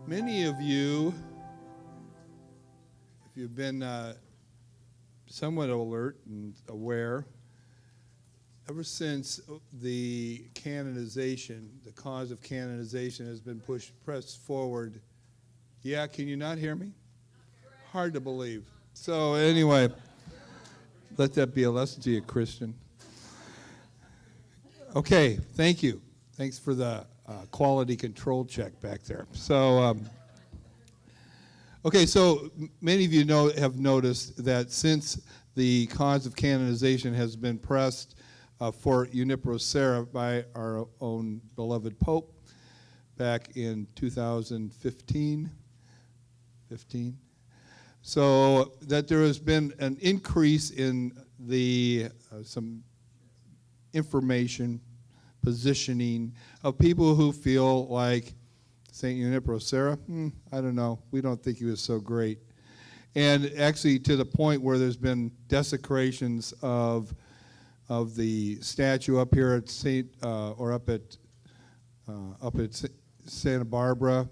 Many of you, if you've been somewhat alert and aware, ever since the canonization, the cause of canonization has been pressed forward. Yeah, can you not hear me? Hard to believe. So anyway, let that be a lesson to you, Christian. Okay, thank you. Thanks for the quality control check back there. So, okay, so many of you have noticed that since the cause of canonization has been pressed for Junipero Serra by our own beloved Pope back in 2015, so that there has been an increase in the some information, positioning of people who feel like St. Junipero Serra, I don't know, we don't think he was so great. And actually to the point where there's been desecrations of the statue up here at up at Santa Barbara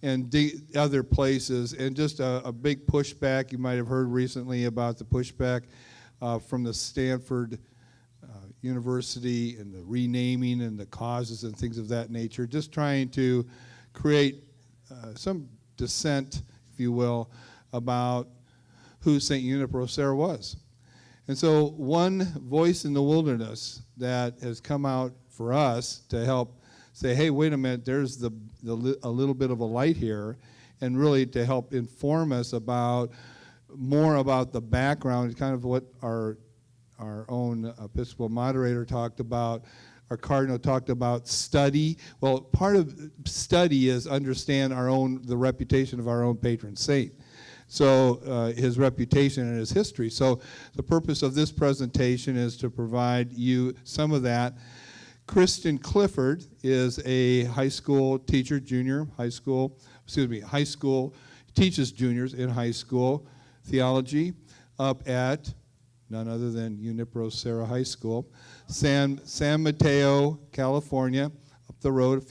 and other places, and just a big pushback. You might have heard recently about the pushback from the Stanford University and the renaming and the causes and things of that nature, just trying to create some dissent, if you will, about who St. Junipero Serra was. And so one voice in the wilderness that has come out for us to help say, hey, wait a minute, there's a little bit of a light here, and really to help inform us about more about the background, kind of what our own Episcopal moderator talked about, our Cardinal talked about study. Well, part of study is understand the reputation of our own patron saint. So his reputation and his history. So the purpose of this presentation is to provide you some of that. Kristen Clifford is a high school teacher, high school, teaches juniors in high school theology up at none other than Junipero Serra High School, San Mateo, California, up the road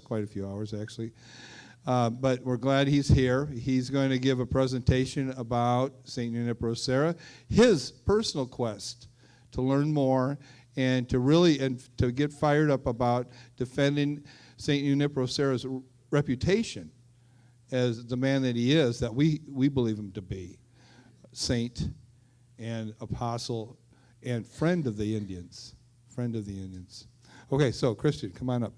quite a few hours actually. But we're glad he's here. He's going to give a presentation about St. Junipero Serra, his personal quest to learn more and to get fired up about defending St. Junipero Serra's reputation as the man that he is, that we believe him to be, saint and apostle and friend of the Indians. Okay, so Christian, come on up.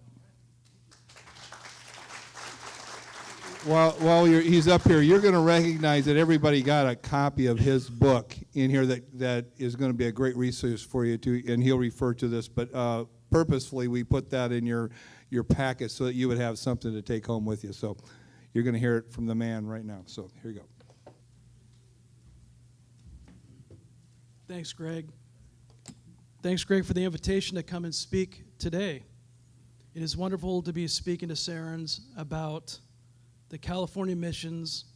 While he's up here, you're going to recognize that everybody got a copy of his book in here that is going to be a great resource for you too, and he'll refer to this, but purposefully we put that in your packet so that you would have something to take home with you. So you're going to hear it from the man right now. So here you go. Thanks, Greg. Thanks, Greg, for the invitation to come and speak today. It is wonderful to be speaking to Sarans about the California missions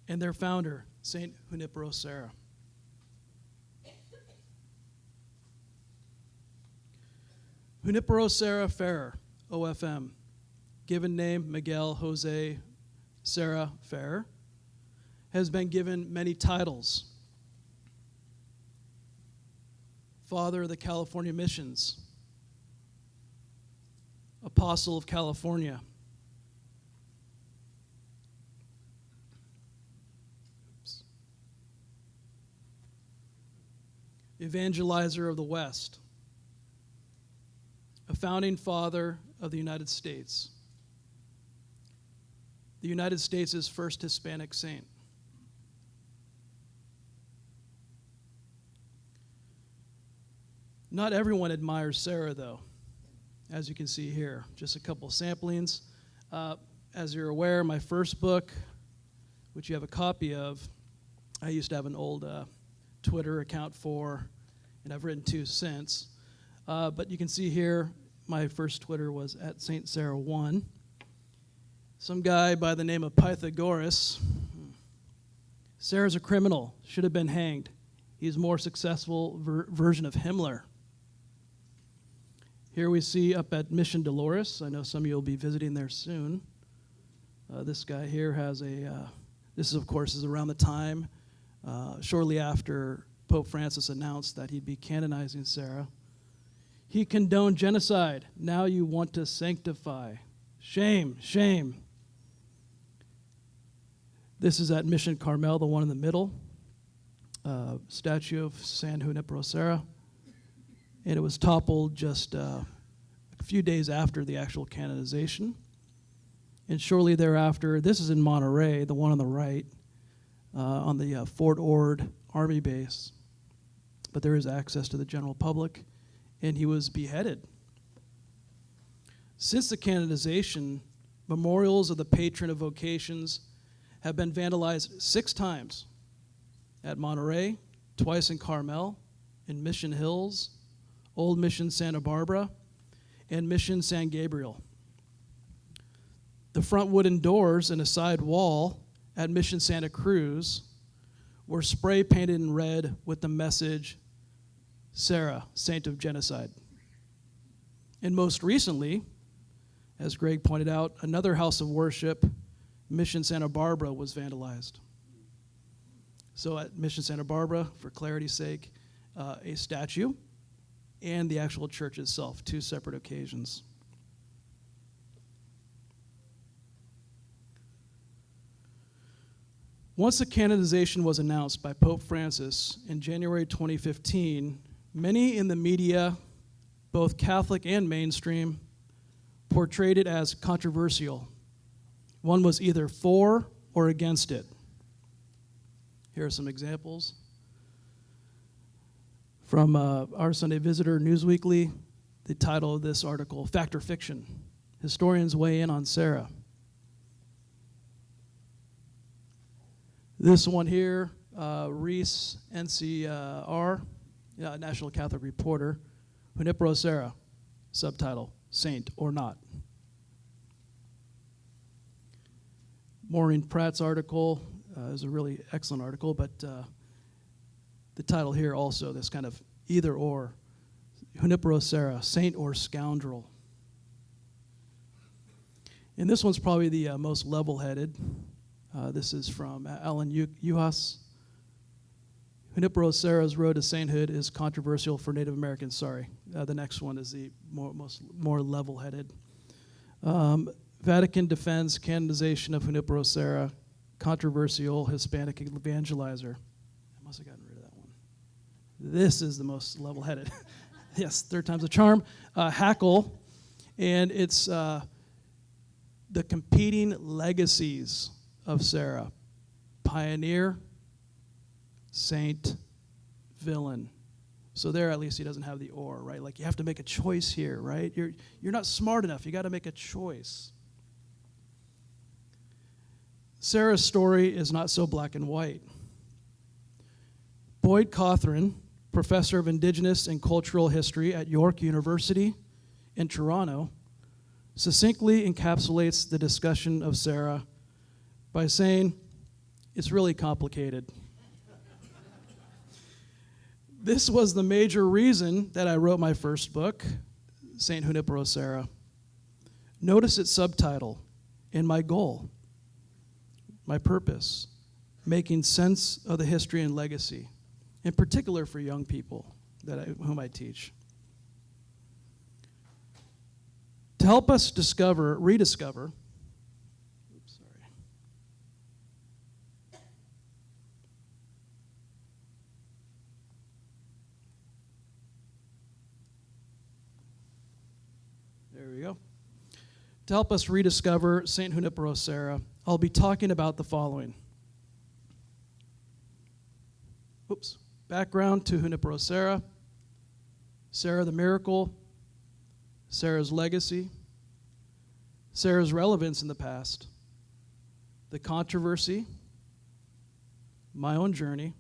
and their founder, St. Junipero Serra. Junipero Serra Ferrer, OFM, given name Miguel Jose Serra Ferrer, has been given many titles. Father of the California missions, Apostle of California, Evangelizer of the West, a founding father of the United States, the United States' first Hispanic saint. Not everyone admires Serra, though, as you can see here. Just a couple samplings. As you're aware, my first book, which you have a copy of, I used to have an old Twitter account for, and I've written two since. But you can see here, my first Twitter was at St. Serra 1. Some guy by the name of Pythagoras. Serra's a criminal, should have been hanged. He's a more successful version of Himmler. Here we see up at Mission Dolores, I know some of you will be visiting there soon, This guy here has this of course is around the time, shortly after Pope Francis announced that he'd be canonizing Serra. He condoned genocide. Now you want to sanctify. Shame, shame. This is at Mission Carmel, the one in the middle, statue of San Junipero Serra. And it was toppled just a few days after the actual canonization. And shortly thereafter, this is in Monterey, the one on the right, on the Fort Ord Army base. But there is access to the general public, and he was beheaded. Since the canonization, memorials of the patron of vocations have been vandalized 6 times at Monterey, twice in Carmel, in Mission Hills, Old Mission Santa Barbara, and Mission San Gabriel. The front wooden doors and a side wall at Mission Santa Cruz were spray painted in red with the message, Serra, Saint of Genocide. And most recently, as Greg pointed out, another house of worship, Mission Santa Barbara, was vandalized. So at Mission Santa Barbara, for clarity's sake, a statue and the actual church itself, 2 separate occasions. Once the canonization was announced by Pope Francis in January 2015, many in the media, both Catholic and mainstream, portrayed it as controversial. One was either for or against it. Here are some examples. From our Sunday Visitor Newsweekly, the title of this article, Fact or Fiction? Historians weigh in on Serra. This one here, Reese, NCR, National Catholic Reporter, Junipero Serra, subtitle, Saint or Not. Maureen Pratt's article is a really excellent article, but the title here also, this kind of either or, Junipero Serra, Saint or Scoundrel. And this one's probably the most level-headed. This is from Alan Uhas. Junipero Serra's road to sainthood is controversial for Native Americans. Sorry. The next one is the more level-headed. Vatican defends canonization of Junipero Serra, controversial Hispanic evangelizer. I must have gotten rid of that one. This is the most level-headed. Yes, 3rd time's a charm. Hackle, and it's the competing legacies of Serra. Pioneer, saint, villain. So there, at least he doesn't have the or, right? Like you have to make a choice here, right? You're not smart enough. You got to make a choice. Serra's story is not so black and white. Boyd Cothran, professor of Indigenous and Cultural History at York University in Toronto, succinctly encapsulates the discussion of Serra by saying, it's really complicated. This was the major reason that I wrote my first book, Saint Junipero Serra. Notice its subtitle, and my goal, my purpose, making sense of the history and legacy, in particular for young people whom I teach. To help us rediscover, there we go. To help us rediscover St. Junipero Serra, I'll be talking about the following. Background to Junipero Serra, Serra the miracle, Serra's legacy, Serra's relevance in the past, the controversy, my own journey,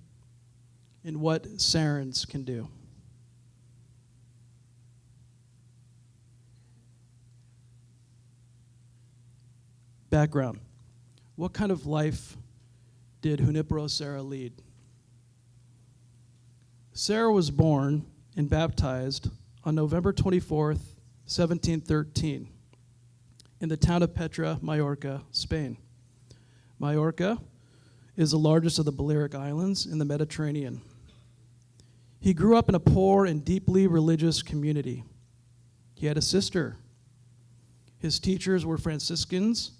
and what Serrans can do. Background. What kind of life did Junipero Serra lead? Serra was born and baptized on November 24th, 1713, in the town of Petra, Majorca, Spain. Majorca is the largest of the Balearic Islands in the Mediterranean. He grew up in a poor and deeply religious community. He had a sister. His teachers were Franciscans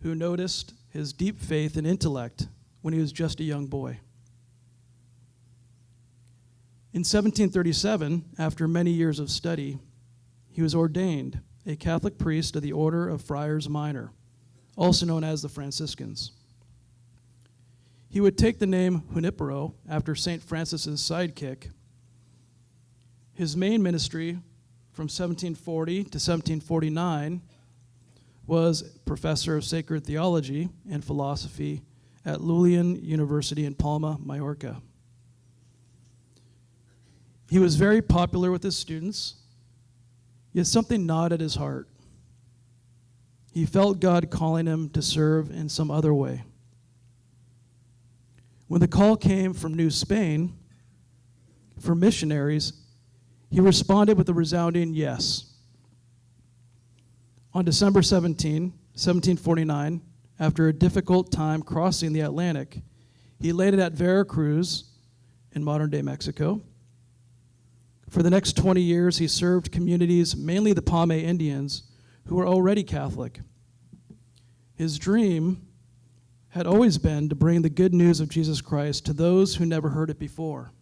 who noticed his deep faith and intellect when he was just a young boy. In 1737, after many years of study, he was ordained a Catholic priest of the Order of Friars Minor, also known as the Franciscans. He would take the name Junipero after St. Francis's sidekick. His main ministry from 1740 to 1749 was professor of sacred theology and philosophy at Lulian University in Palma, Majorca. He was very popular with his students, yet something gnawed at his heart. He felt God calling him to serve in some other way. When the call came from New Spain for missionaries, he responded with a resounding yes. On December 17, 1749, after a difficult time crossing the Atlantic, he landed at Veracruz in modern-day Mexico. For the next 20 years, he served communities, mainly the Pame Indians, who were already Catholic. His dream had always been to bring the good news of Jesus Christ to those who never heard it before.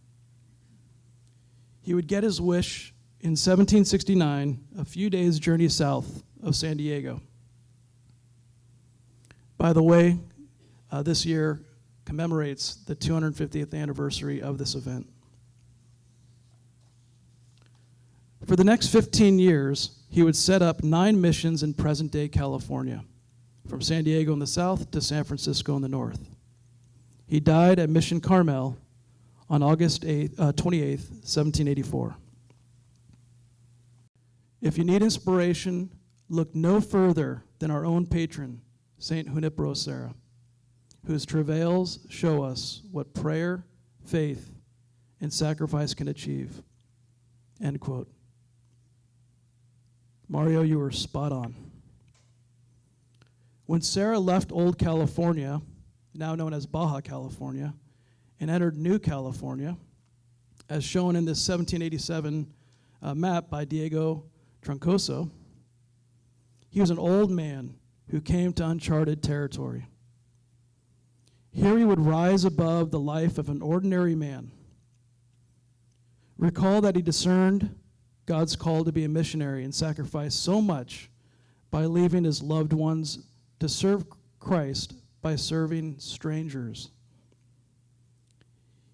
He would get his wish in 1769, a few days' journey south of San Diego. By the way, this year commemorates the 250th anniversary of this event. For the next 15 years, he would set up 9 missions in present-day California, from San Diego in the south to San Francisco in the north. He died at Mission Carmel on August 28th, 1784. If you need inspiration, look no further than our own patron, Saint Junipero Serra, whose travails show us what prayer, faith, and sacrifice can achieve. End quote. Mario, you were spot on. When Serra left Old California, now known as Baja California, and entered New California, as shown in this 1787 map by Diego Troncoso, he was an old man who came to uncharted territory. Here he would rise above the life of an ordinary man. Recall that he discerned God's call to be a missionary and sacrificed so much by leaving his loved ones to serve Christ by serving strangers.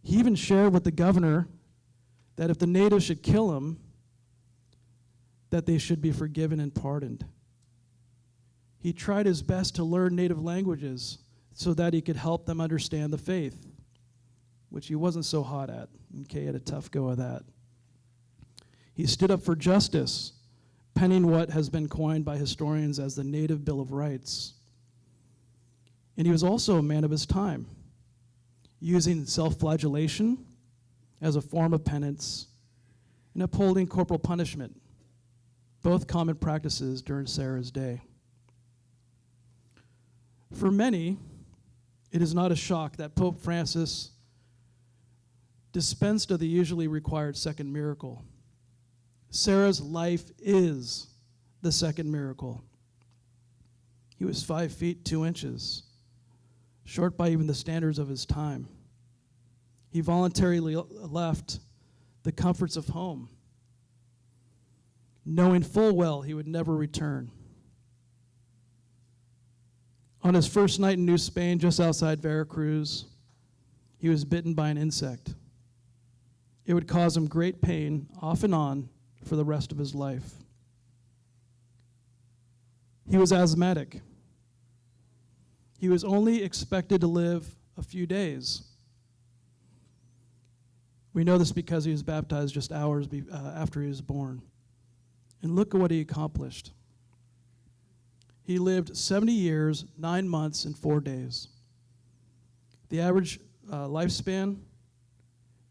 He even shared with the governor that if the natives should kill him, that they should be forgiven and pardoned. He tried his best to learn native languages so that he could help them understand the faith, which he wasn't so hot at. Okay, he had a tough go of that. He stood up for justice, penning what has been coined by historians as the Native Bill of Rights. And he was also a man of his time, using self-flagellation as a form of penance and upholding corporal punishment, both common practices during Serra's day. For many, it is not a shock that Pope Francis dispensed of the usually required second miracle. Serra's life is the second miracle. He was 5 feet 2 inches, short by even the standards of his time. He voluntarily left the comforts of home, knowing full well he would never return. On his first night in New Spain, just outside Veracruz, he was bitten by an insect. It would cause him great pain, off and on, for the rest of his life. He was asthmatic. He was only expected to live a few days. We know this because he was baptized just hours after he was born. And look at what he accomplished. He lived 70 years, 9 months, and 4 days. The average lifespan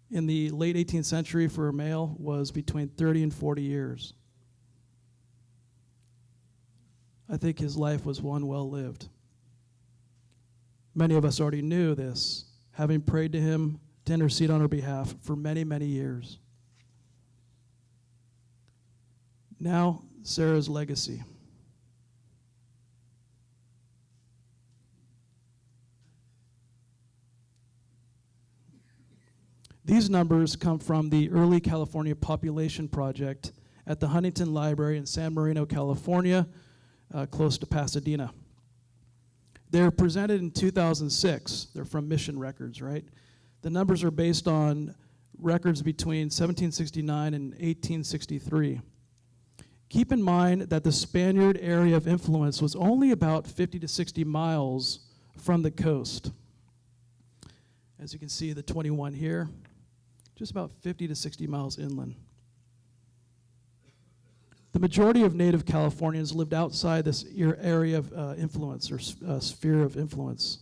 in the late 18th century for a male was between 30 and 40 years. I think his life was one well lived. Many of us already knew this, having prayed to him to intercede on our behalf for many, many years. Now, Sarah's legacy. These numbers come from the Early California Population Project at the Huntington Library in San Marino, California, close to Pasadena. They're presented in 2006. They're from Mission Records, right? The numbers are based on records between 1769 and 1863. Keep in mind that the Spaniard area of influence was only about 50 to 60 miles from the coast. As you can see, the 21 here, just about 50 to 60 miles inland. The majority of native Californians lived outside this area of influence, or sphere of influence.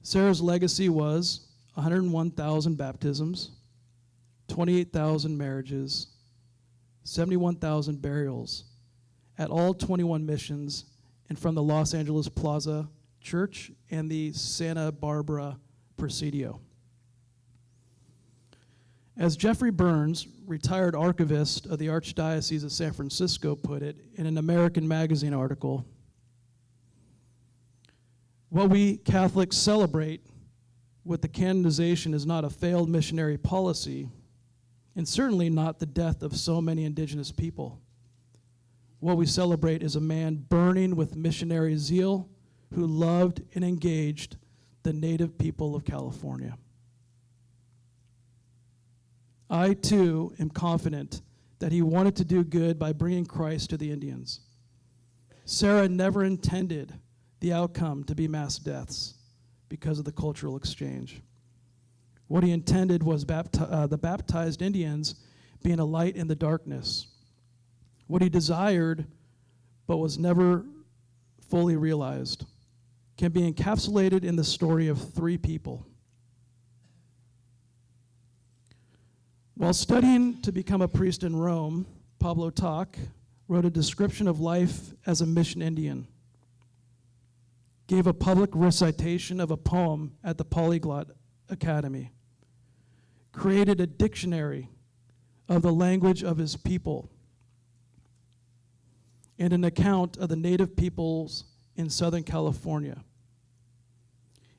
Sarah's legacy was 101,000 baptisms, 28,000 marriages, 71,000 burials at all 21 missions and from the Los Angeles Plaza Church and the Santa Barbara Presidio. As Jeffrey Burns, retired archivist of the Archdiocese of San Francisco, put it in an American Magazine article, what we Catholics celebrate with the canonization is not a failed missionary policy, and certainly not the death of so many indigenous people. What we celebrate is a man burning with missionary zeal who loved and engaged the native people of California. I, too, am confident that he wanted to do good by bringing Christ to the Indians. Sarah never intended the outcome to be mass deaths because of the cultural exchange. What he intended was the baptized Indians being a light in the darkness. What he desired, but was never fully realized, can be encapsulated in the story of three people. While studying to become a priest in Rome, Pablo Toc wrote a description of life as a mission Indian, gave a public recitation of a poem at the Polyglot Academy, created a dictionary of the language of his people, and an account of the native peoples in Southern California.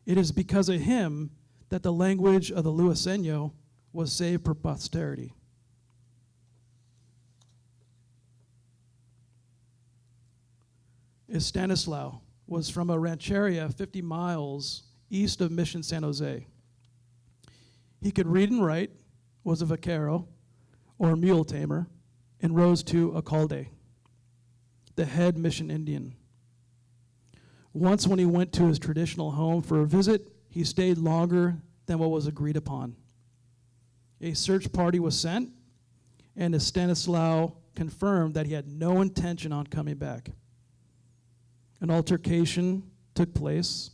It is because of him that the language of the Luiseno was saved for posterity. Stanislaw was from a rancheria 50 miles east of Mission San Jose. He could read and write, was a vaquero, or a mule tamer, and rose to alcalde, the head mission Indian. Once when he went to his traditional home for a visit, he stayed longer than what was agreed upon. A search party was sent, and Stanislaw confirmed that he had no intention on coming back. An altercation took place.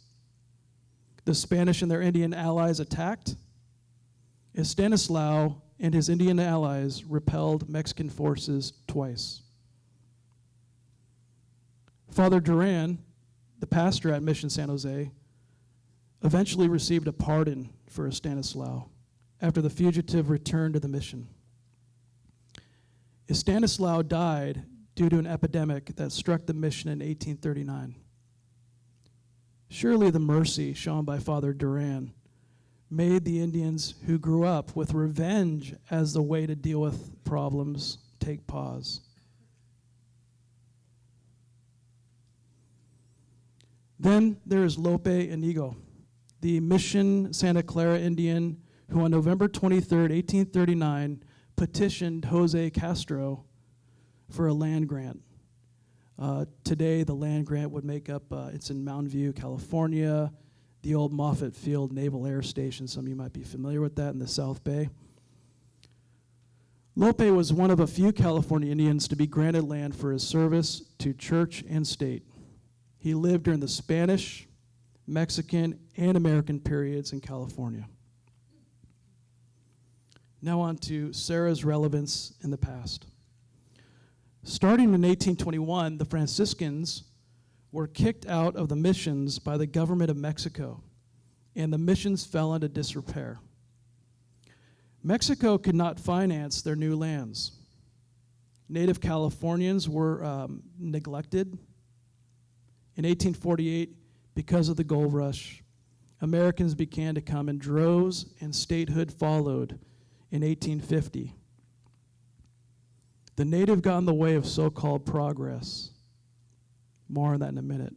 The Spanish and their Indian allies attacked. Stanislaw and his Indian allies repelled Mexican forces twice. Father Duran, the pastor at Mission San Jose, eventually received a pardon for Stanislaw after the fugitive returned to the mission. Stanislaw died due to an epidemic that struck the mission in 1839. Surely the mercy shown by Father Duran made the Indians who grew up with revenge as the way to deal with problems take pause. Then there is Lope Inigo, the Mission Santa Clara Indian who on November 23rd, 1839, petitioned Jose Castro for a land grant. Today, the land grant would make up, it's in Mountain View, California, the old Moffett Field Naval Air Station. Some of you might be familiar with that in the South Bay. Lope was one of a few California Indians to be granted land for his service to church and state. He lived during the Spanish, Mexican, and American periods in California. Now on to Sarah's relevance in the past. Starting in 1821, the Franciscans were kicked out of the missions by the government of Mexico, and the missions fell into disrepair. Mexico could not finance their new lands. Native Californians were neglected. In 1848, because of the gold rush, Americans began to come in droves, and statehood followed in 1850. The native got in the way of so-called progress. More on that in a minute.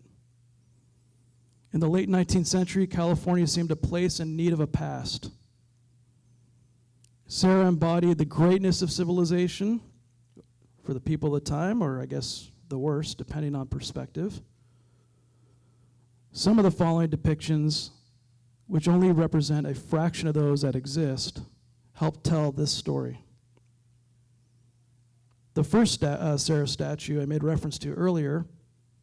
In the late 19th century, California seemed a place in need of a past. Serra embodied the greatness of civilization for the people of the time, or I guess the worst, depending on perspective. Some of the following depictions, which only represent a fraction of those that exist, help tell this story. The first Serra statue I made reference to earlier,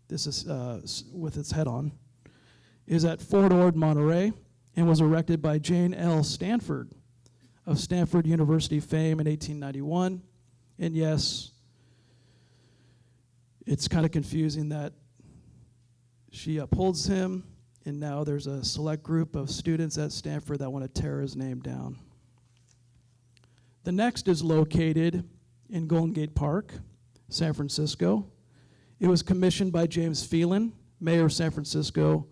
this is with its head on, is at Fort Ord, Monterey, and was erected by Jane L. Stanford of Stanford University fame in 1891. And yes, it's kind of confusing that she upholds him, and now there's a select group of students at Stanford that want to tear his name down. The next is located in Golden Gate Park, San Francisco. It was commissioned by James Phelan, mayor of San Francisco,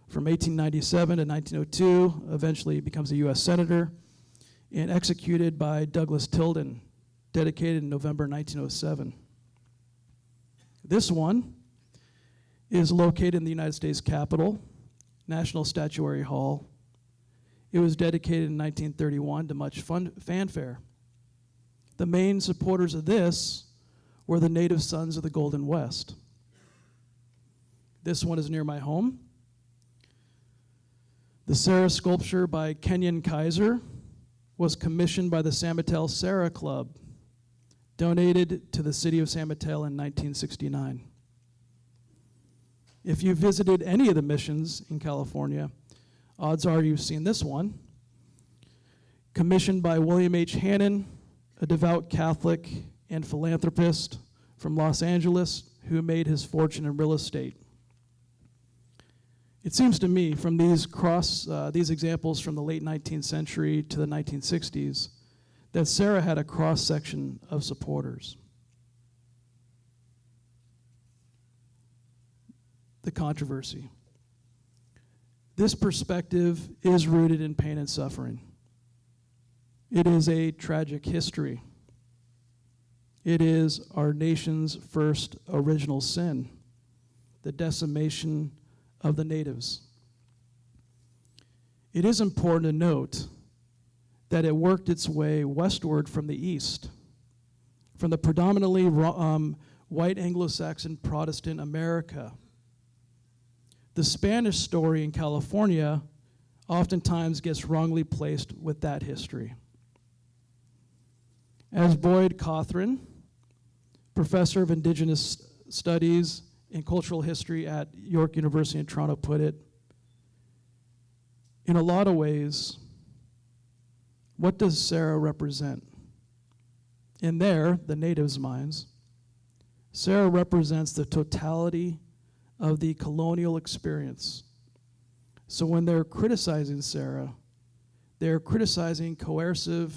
from 1897 to 1902. Eventually he becomes a U.S. senator, and executed by Douglas Tilden, dedicated in November 1907. This one is located in the United States Capitol, National Statuary Hall. It was dedicated in 1931 to much fanfare. The main supporters of this were the native sons of the Golden West. This one is near my home. The Serra sculpture by Kenyon Kaiser was commissioned by the San Mateo Serra Club, donated to the city of San Mateo in 1969. If you visited any of the missions in California, odds are you've seen this one, commissioned by William H. Hannon, a devout Catholic and philanthropist from Los Angeles who made his fortune in real estate. It seems to me from these examples from the late 19th century to the 1960s that Serra had a cross-section of supporters. The controversy. This perspective is rooted in pain and suffering. It is a tragic history. It is our nation's first original sin, the decimation of the natives. It is important to note that it worked its way westward from the east, from the predominantly white Anglo-Saxon Protestant America. The Spanish story in California oftentimes gets wrongly placed with that history. As Boyd Cothran, professor of Indigenous Studies and Cultural History at York University in Toronto, put it, in a lot of ways, what does Serra represent? In the natives' minds, Serra represents the totality of the colonial experience. So when they're criticizing Serra, they're criticizing coercive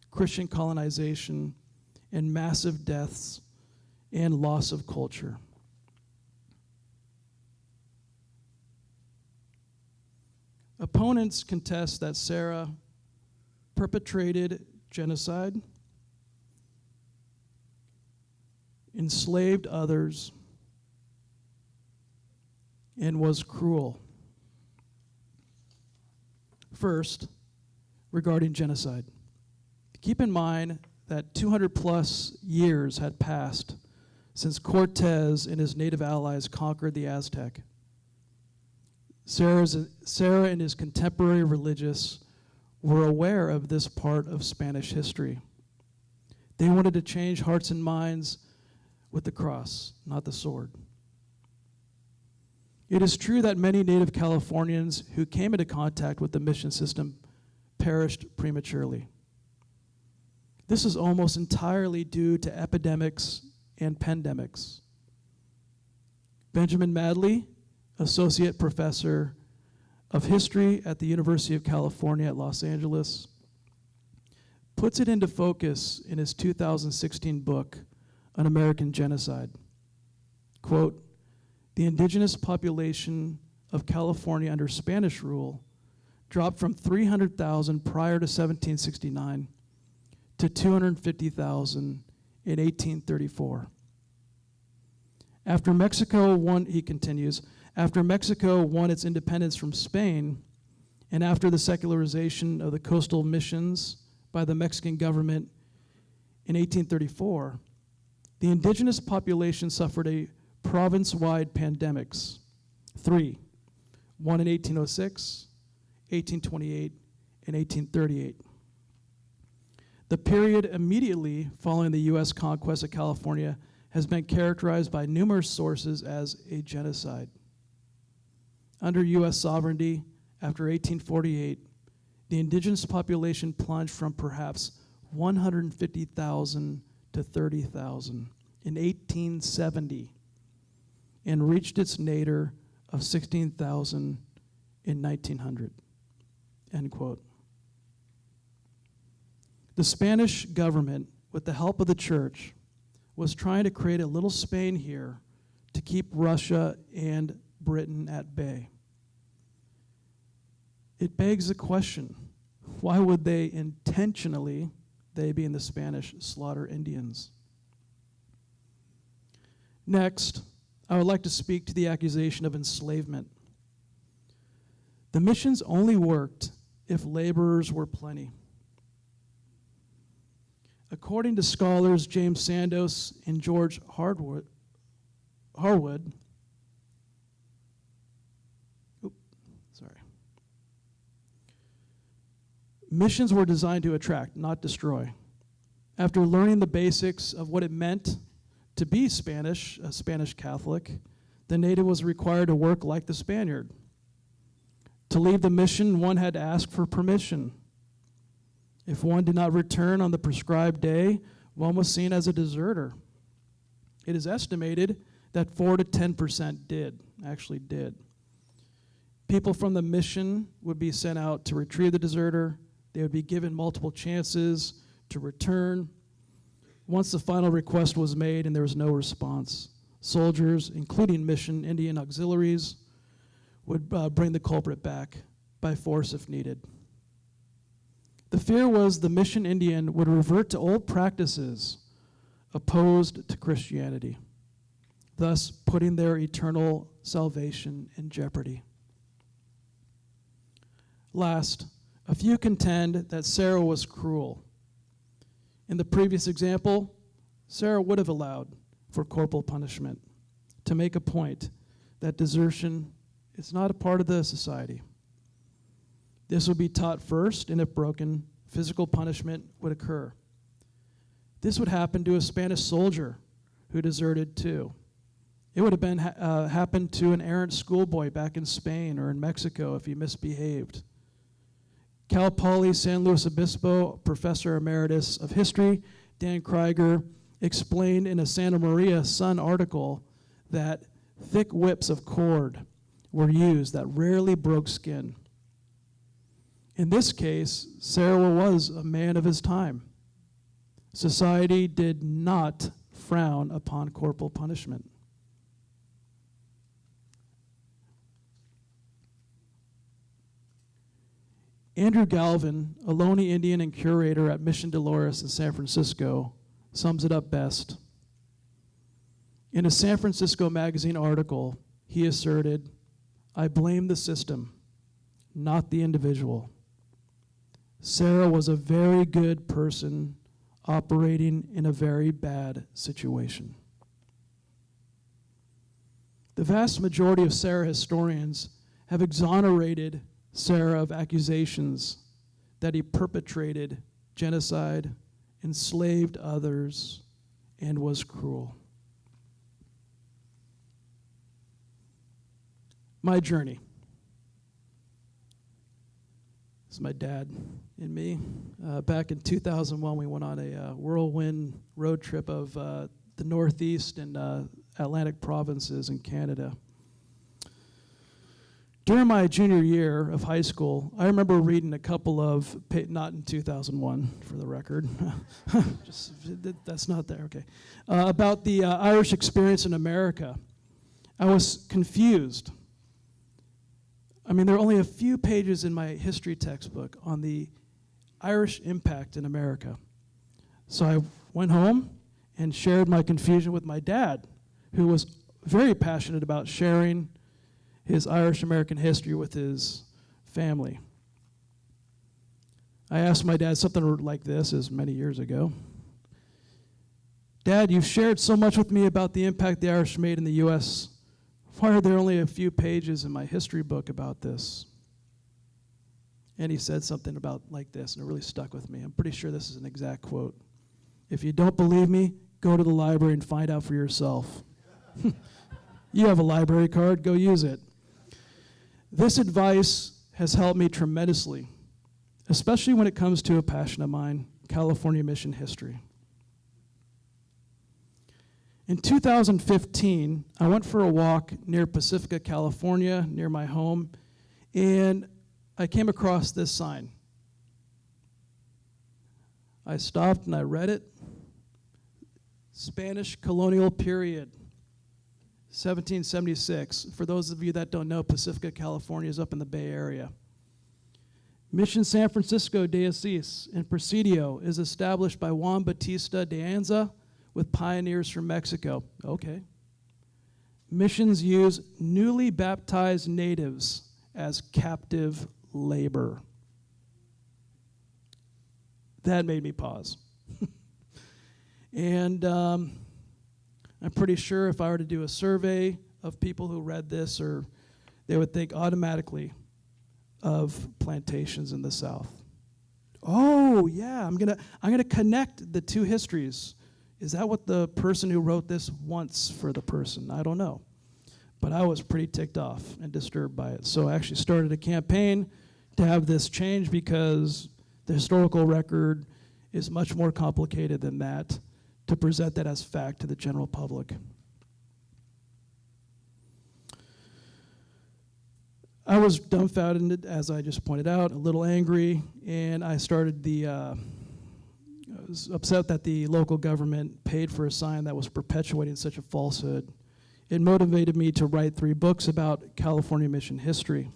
Christian colonization and massive deaths and loss of culture. Opponents contest that Serra perpetrated genocide, enslaved others, and was cruel. First, regarding genocide. Keep in mind that 200 plus years had passed since Cortez and his native allies conquered the Aztec. Serra and his contemporary religious were aware of this part of Spanish history. They wanted to change hearts and minds with the cross, not the sword. It is true that many native Californians who came into contact with the mission system perished prematurely. This is almost entirely due to epidemics and pandemics. Benjamin Madley, Associate Professor of History at the University of California at Los Angeles, puts it into focus in his 2016 book, An American Genocide. Quote, "The indigenous population of California under Spanish rule dropped from 300,000 prior to 1769 to 250,000 in 1834. After Mexico won," he continues, "after Mexico won its independence from Spain, and after the secularization of the coastal missions by the Mexican government in 1834, the indigenous population suffered a province-wide pandemics, three, one in 1806, 1828, and 1838. The period immediately following the U.S. conquest of California has been characterized by numerous sources as a genocide. Under U.S. sovereignty, after 1848, the indigenous population plunged from perhaps 150,000 to 30,000 in 1870 and reached its nadir of 16,000 in 1900, end quote. The Spanish government, with the help of the church, was trying to create a little Spain here to keep Russia and Britain at bay. It begs the question, why would they intentionally, they being the Spanish, slaughter Indians? Next, I would like to speak to the accusation of enslavement. The missions only worked if laborers were plenty. According to scholars James Sandos and George Harwood, missions were designed to attract, not destroy. After learning the basics of what it meant to be Spanish, a Spanish Catholic, the native was required to work like the Spaniard. To leave the mission, one had to ask for permission. If one did not return on the prescribed day, one was seen as a deserter. It is estimated that 4 to 10% actually did. People from the mission would be sent out to retrieve the deserter. They would be given multiple chances to return. Once the final request was made and there was no response, soldiers, including mission Indian auxiliaries, would bring the culprit back by force if needed. The fear was the mission Indian would revert to old practices opposed to Christianity, thus putting their eternal salvation in jeopardy. Last, a few contend that Serra was cruel. In the previous example, Serra would have allowed for corporal punishment to make a point that desertion is not a part of the society. This would be taught first, and if broken, physical punishment would occur. This would happen to a Spanish soldier who deserted too. It would have been happened to an errant schoolboy back in Spain or in Mexico if he misbehaved. Cal Poly San Luis Obispo Professor Emeritus of History, Dan Krieger, explained in a Santa Maria Sun article that thick whips of cord were used that rarely broke skin. In this case, Serra was a man of his time. Society did not frown upon corporal punishment. Andrew Galvin, a Ohlone Indian and curator at Mission Dolores in San Francisco, sums it up best. In a San Francisco Magazine article, he asserted, "I blame the system, not the individual. Serra was a very good person operating in a very bad situation." The vast majority of Serra historians have exonerated Serra of accusations that he perpetrated genocide, enslaved others, and was cruel. My journey. This is my dad and me. Back in 2001, we went on a whirlwind road trip of the Northeast and Atlantic provinces in Canada. During my junior year of high school, I remember reading a couple of, not in 2001 for the record, that's not there, okay, about the Irish experience in America. I was confused. I mean, there are only a few pages in my history textbook on the Irish impact in America. So I went home and shared my confusion with my dad, who was very passionate about sharing his Irish-American history with his family. I asked my dad something like this, as many years ago. Dad, you've shared so much with me about the impact the Irish made in the U.S. Why are there only a few pages in my history book about this? And he said something about like this, and it really stuck with me. I'm pretty sure this is an exact quote. If you don't believe me, go to the library and find out for yourself. You have a library card, go use it. This advice has helped me tremendously, especially when it comes to a passion of mine, California mission history. In 2015, I went for a walk near Pacifica, California, near my home, and I came across this sign. I stopped and I read it. Spanish colonial period, 1776. For those of you that don't know, Pacifica, California is up in the Bay Area. Mission San Francisco de Asís in Presidio is established by Juan Bautista de Anza with pioneers from Mexico. Okay. Missions use newly baptized natives as captive labor. That made me pause. And I'm pretty sure if I were to do a survey of people who read this, or they would think automatically of plantations in the South. Oh yeah, I'm gonna connect the two histories. Is that what the person who wrote this wants for the person? I don't know. But I was pretty ticked off and disturbed by it. So I actually started a campaign to have this change, because the historical record is much more complicated than that, to present that as fact to the general public. I was dumbfounded, as I just pointed out, a little angry, and I started I was upset that the local government paid for a sign that was perpetuating such a falsehood. It motivated me to write 3 books about California mission history.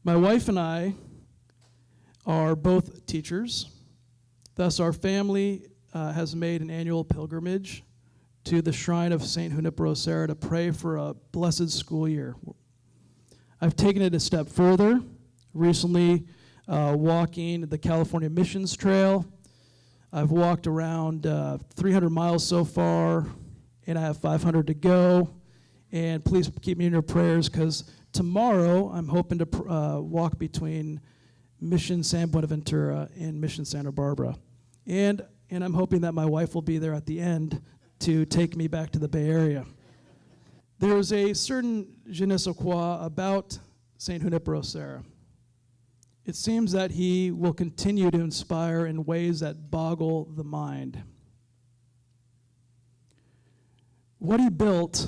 My wife and I are both teachers. Thus, our family has made an annual pilgrimage to the shrine of St. Junipero Serra to pray for a blessed school year. I've taken it a step further, recently walking the California Missions Trail. I've walked around 300 miles so far, and I have 500 to go. And please keep me in your prayers, because tomorrow I'm hoping to walk between Mission San Buenaventura and Mission Santa Barbara. And I'm hoping that my wife will be there at the end to take me back to the Bay Area. There's a certain je ne sais quoi about St. Junipero Serra. It seems that he will continue to inspire in ways that boggle the mind. What he built,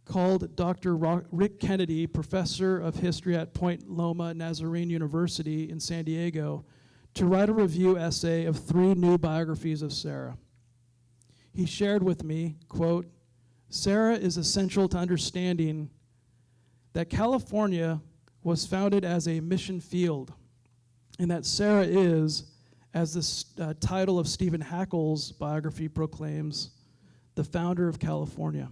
called Dr. Rick Kennedy, professor of history at Point Loma Nazarene University in San Diego, to write a review essay of 3 new biographies of Serra. He shared with me, quote, "Serra is essential to understanding that California was founded as a mission field, and that Serra is, as the title of Stephen Hackle's biography proclaims, the founder of California.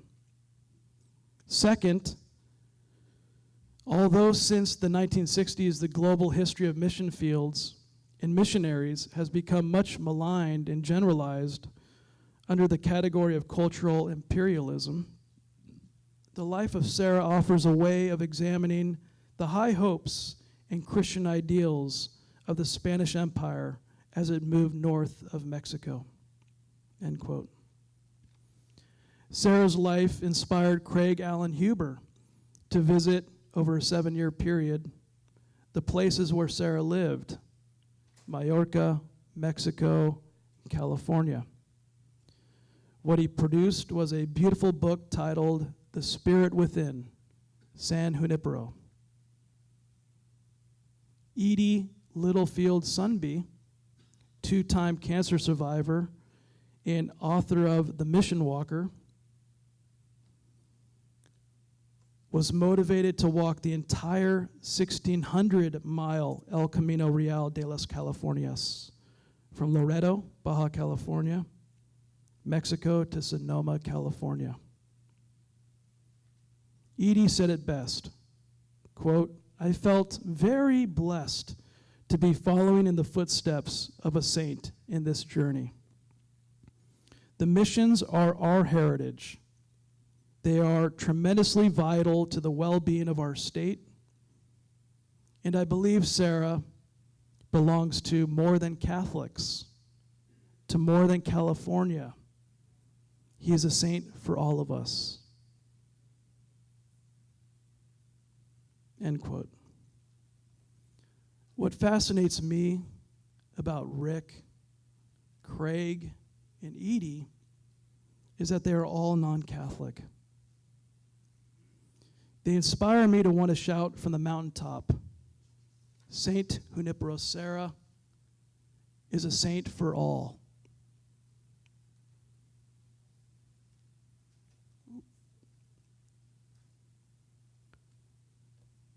Second, although since the 1960s the global history of mission fields and missionaries has become much maligned and generalized under the category of cultural imperialism, the life of Serra offers a way of examining the high hopes and Christian ideals of the Spanish Empire as it moved north of Mexico," end quote. Sarah's life inspired Craig Allen Huber to visit, over a 7-year period, the places where Sarah lived: Mallorca, Mexico, and California. What he produced was a beautiful book titled The Spirit Within, San Junipero. Edie Littlefield Sunby, 2-time cancer survivor and author of The Mission Walker, was motivated to walk the entire 1,600-mile El Camino Real de las Californias from Loreto, Baja California, Mexico to Sonoma, California. Edie said it best, quote, "I felt very blessed to be following in the footsteps of a saint in this journey. The missions are our heritage. They are tremendously vital to the well-being of our state. And I believe Sarah belongs to more than Catholics, to more than California. He is a saint for all of us." End quote. What fascinates me about Rick, Craig, and Edie is that they are all non-Catholic. They inspire me to want to shout from the mountaintop, Saint Junipero Serra is a saint for all.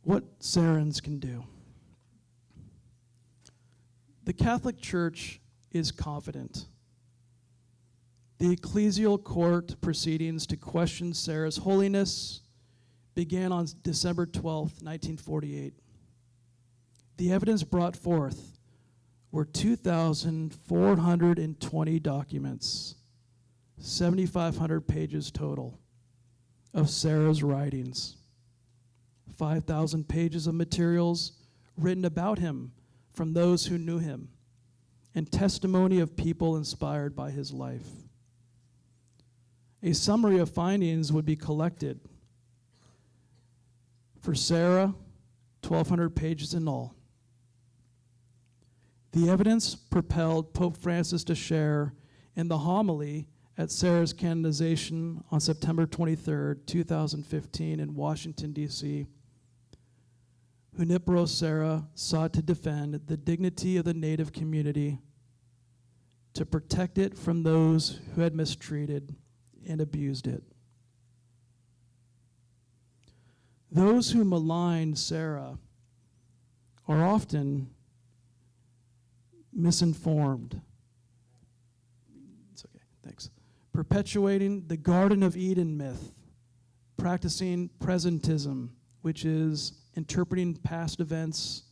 What Sarans can do. The Catholic Church is confident. The ecclesial court proceedings to question Sarah's holiness began on December 12th, 1948. The evidence brought forth were 2,420 documents, 7,500 pages total of Sarah's writings, 5,000 pages of materials written about him from those who knew him, and testimony of people inspired by his life. A summary of findings would be collected. For Sarah, 1,200 pages in all. The evidence propelled Pope Francis to share in the homily at Sarah's canonization on September 23rd, 2015 in Washington, D.C. Junipero Serra sought to defend the dignity of the Native community, to protect it from those who had mistreated and abused it. Those who malign Sarah are often misinformed. It's okay, thanks. Perpetuating the Garden of Eden myth, practicing presentism, which is interpreting past events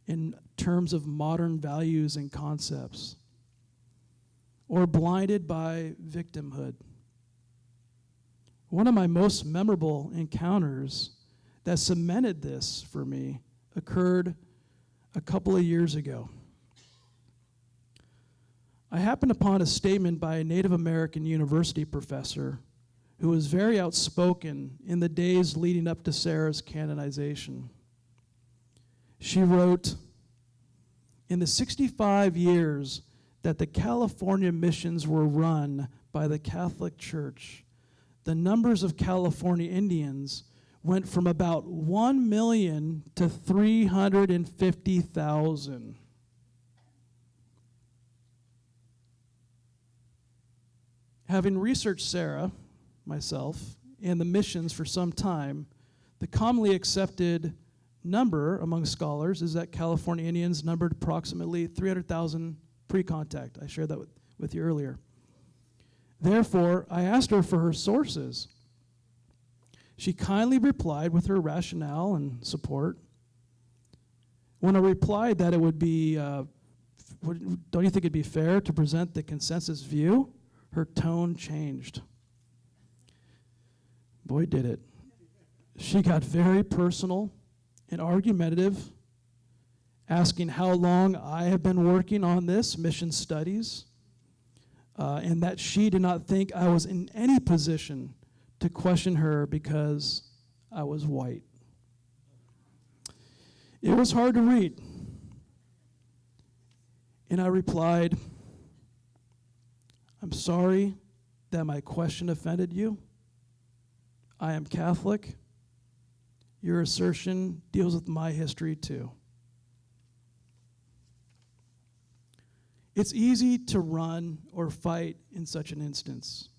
in terms of modern values and concepts, or blinded by victimhood. One of my most memorable encounters that cemented this for me occurred a couple of years ago. I happened upon a statement by a Native American university professor who was very outspoken in the days leading up to Sarah's canonization. She wrote, "In the 65 years that the California missions were run by the Catholic Church, the numbers of California Indians went from about 1 million to 350,000. Having researched Sarah, myself, and the missions for some time, the commonly accepted number among scholars is that California Indians numbered approximately 300,000 pre-contact. I shared that with you earlier. Therefore, I asked her for her sources. She kindly replied with her rationale and support. When I replied that it would be, don't you think it'd be fair to present the consensus view? Her tone changed. Boy, did it. She got very personal and argumentative, asking how long I have been working on this, mission studies, and that she did not think I was in any position to question her because I was white. It was hard to read. And I replied, I'm sorry that my question offended you. I am Catholic. Your assertion deals with my history too. It's easy to run or fight in such an instance.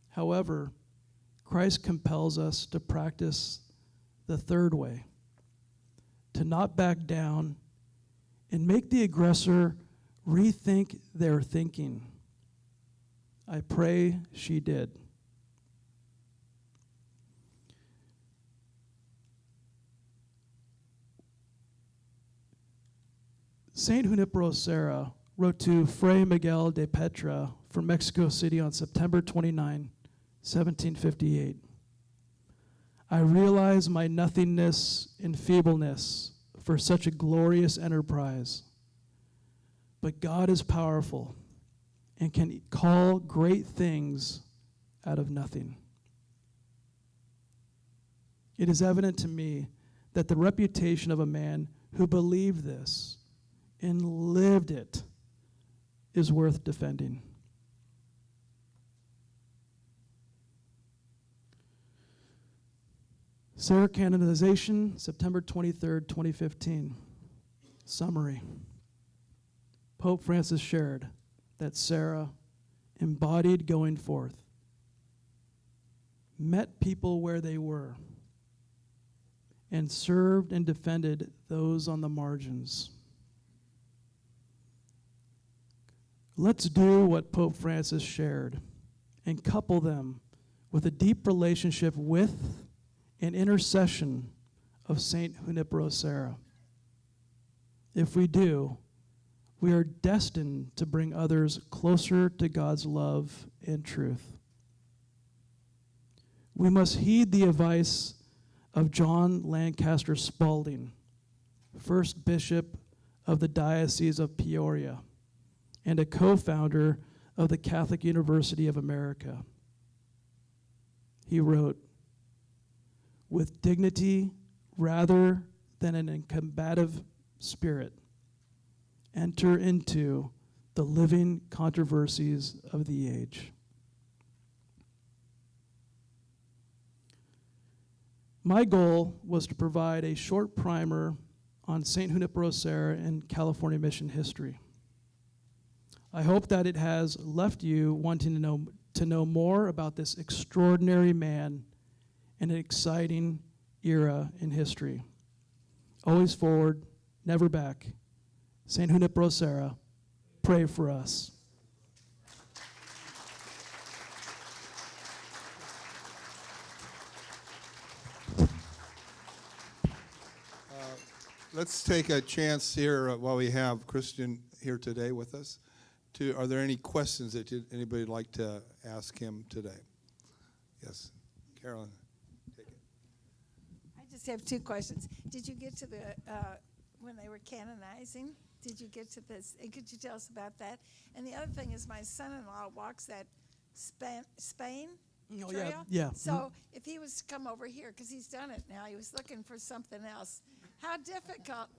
However, Christ compels us to practice the third way, to not back down and make the aggressor rethink their thinking. I pray she did. Saint Junipero Serra wrote to Fray Miguel de Petra from Mexico City on September 29, 1758. I realize my nothingness and feebleness for such a glorious enterprise, but God is powerful and can call great things out of nothing. It is evident to me that the reputation of a man who believed this and lived it is worth defending. Serra canonization, September 23rd, 2015. Summary. Pope Francis shared that Serra embodied going forth, met people where they were, and served and defended those on the margins. Let's do what Pope Francis shared and couple them with a deep relationship with and intercession of Saint Junipero Serra. If we do, we are destined to bring others closer to God's love and truth. We must heed the advice of John Lancaster Spalding, first bishop of the Diocese of Peoria and a co-founder of the Catholic University of America. He wrote, with dignity rather than an combative spirit, enter into the living controversies of the age. My goal was to provide a short primer on St. Junipero Serra and California mission history. I hope that it has left you wanting to know more about this extraordinary man in an exciting era in history. Always forward, never back. St. Junipero Serra, pray for us. Let's take a chance here while we have Christian here today with us. Are there any questions that anybody would like to ask him today? Yes, Carolyn, take it. I just have two questions. Did you get to the, when they were canonizing, did you get to this? And could you tell us about that? And the other thing is my son-in-law walks that Spain Oh, trail. yeah. So if he was to come over here, because he's done it now, he was looking for something else. How difficult,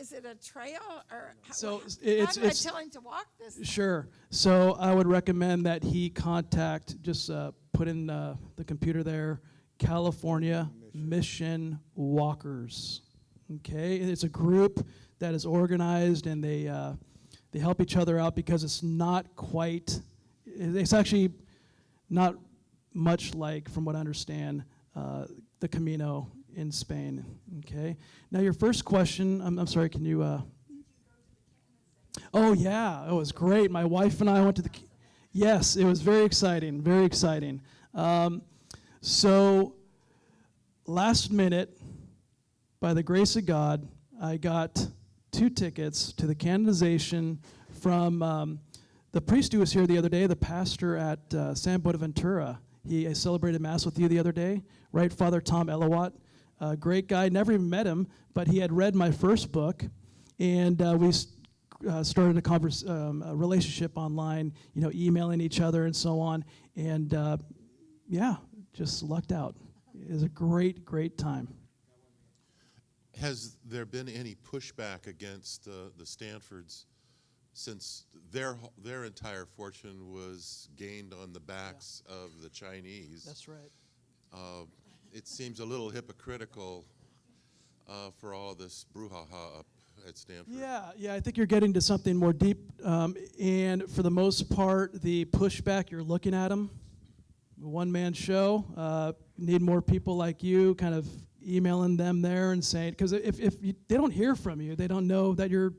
is it a trail or So how it's do I tell him to walk this? Sure. So I would recommend that he contact, just put in the computer there, California Mission Walkers. Okay, and it's a group that is organized, and they help each other out because it's not quite. It's actually not much like, from what I understand, the Camino in Spain. Okay. Now your first question. I'm sorry. Can you? Oh yeah, it was great. My wife and I went to the. Yes, it was very exciting. Very exciting. So last minute, by the grace of God, I got 2 tickets to the canonization from the priest who was here the other day, the pastor at San Bonaventura. He celebrated Mass with you the other day, right? Father Tom Elawat, great guy. Never even met him, but he had read my first book, and we started a relationship online, emailing each other and so on. And just lucked out. It was a great, great time. Has there been any pushback against the Stanfords since their entire fortune was gained on the backs of the Chinese? That's right. It seems a little hypocritical for all this brouhaha up at Stanford. Yeah, I think you're getting to something more deep. And for the most part, the pushback, you're looking at them, one-man show. Need more people like you kind of emailing them there and saying, because if they don't hear from you, they don't know that you're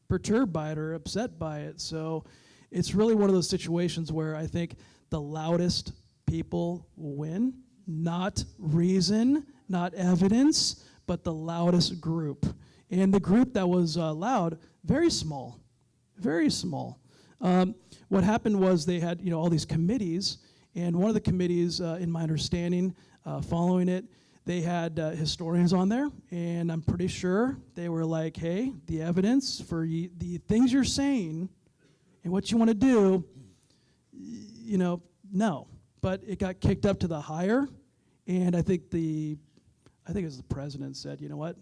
perturbed by it or upset by it. So it's really one of those situations where I think the loudest people will win, not reason, not evidence, but the loudest group. And the group that was loud, very small, very small. What happened was they had all these committees, and one of the committees, in my understanding, following it, they had historians on there, and I'm pretty sure they were like, hey, the evidence for the things you're saying and what you want to do, no. But it got kicked up to the higher, and I think it was the president said, you know what,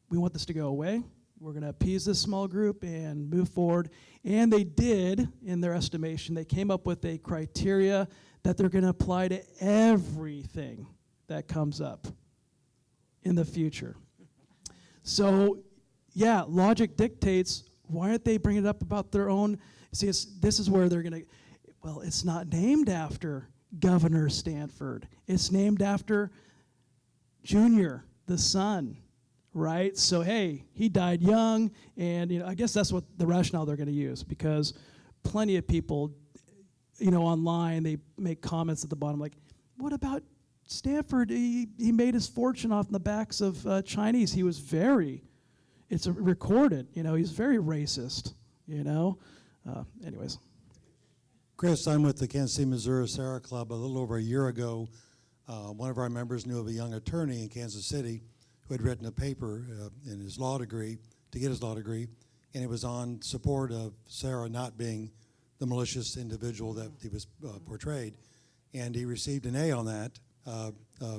we want this to go away. We're going to appease this small group and move forward. And they did, in their estimation, they came up with a criteria that they're going to apply to everything that comes up in the future. So, yeah, logic dictates, why aren't they bringing it up about their own? See, this is where they're going to, well, it's not named after Governor Stanford. It's named after Junior, the son, right? So, hey, he died young, and I guess that's what the rationale they're going to use, because plenty of people, online, they make comments at the bottom like, what about Stanford? He made his fortune off the backs of Chinese. He was it's recorded, he's very racist, anyways. Chris, I'm with the Kansas City, Missouri Serra Club. A little over a year ago, one of our members knew of a young attorney in Kansas City who had written a paper in his law degree, to get his law degree, and it was on support of Serra not being the malicious individual that he was portrayed. And he received an A on that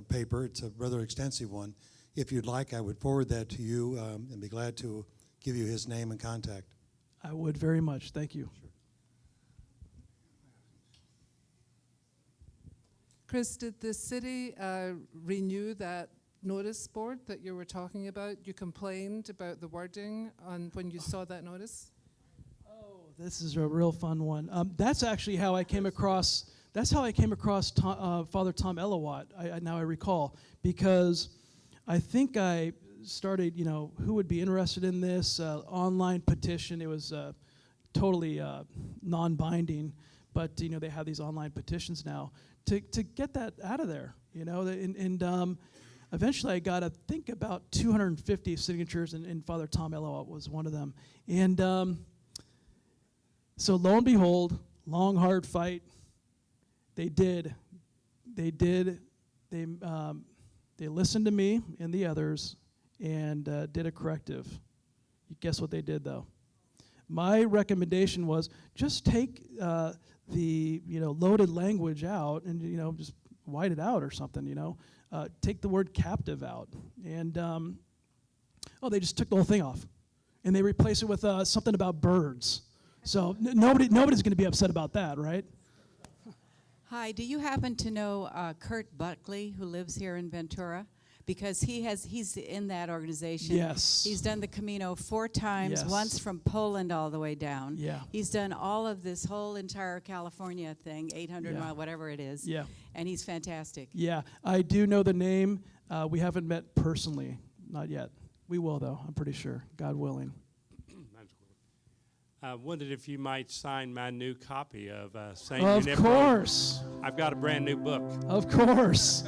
paper. It's a rather extensive one. If you'd like, I would forward that to you and be glad to give you his name and contact. I would very much. Thank you. Sure. Chris, did the city renew that notice board that you were talking about? You complained about the wording when you saw that notice? Oh, this is a real fun one. That's actually how I came across. That's how I came across Father Tom Elowat. Now I recall, because I think I started. Who would be interested in this online petition? It was totally non-binding, but they have these online petitions now to get that out of there. And eventually I got, I think, about 250 signatures, and Father Tom Elowat was one of them. And so lo and behold, long, hard fight. They listened to me and the others and did a corrective. Guess what they did, though? My recommendation was just take the loaded language out and just white it out or something. Take the word captive out, and they just took the whole thing off, and they replaced it with something about birds. So nobody's going to be upset about that, right? Hi, do you happen to know Kurt Buckley, who lives here in Ventura? Because he's in that organization. Yes. He's done the Camino 4 times, Yes. once from Poland all the way down. Yeah. He's done all of this whole entire California thing, 800 Yeah. mile, whatever it is. Yeah. And he's fantastic. Yeah, I do know the name. We haven't met personally, not yet. We will, though, I'm pretty sure, God willing. I wondered if you might sign my new copy of St. Of Junipero. course. I've got a brand new book. Of course.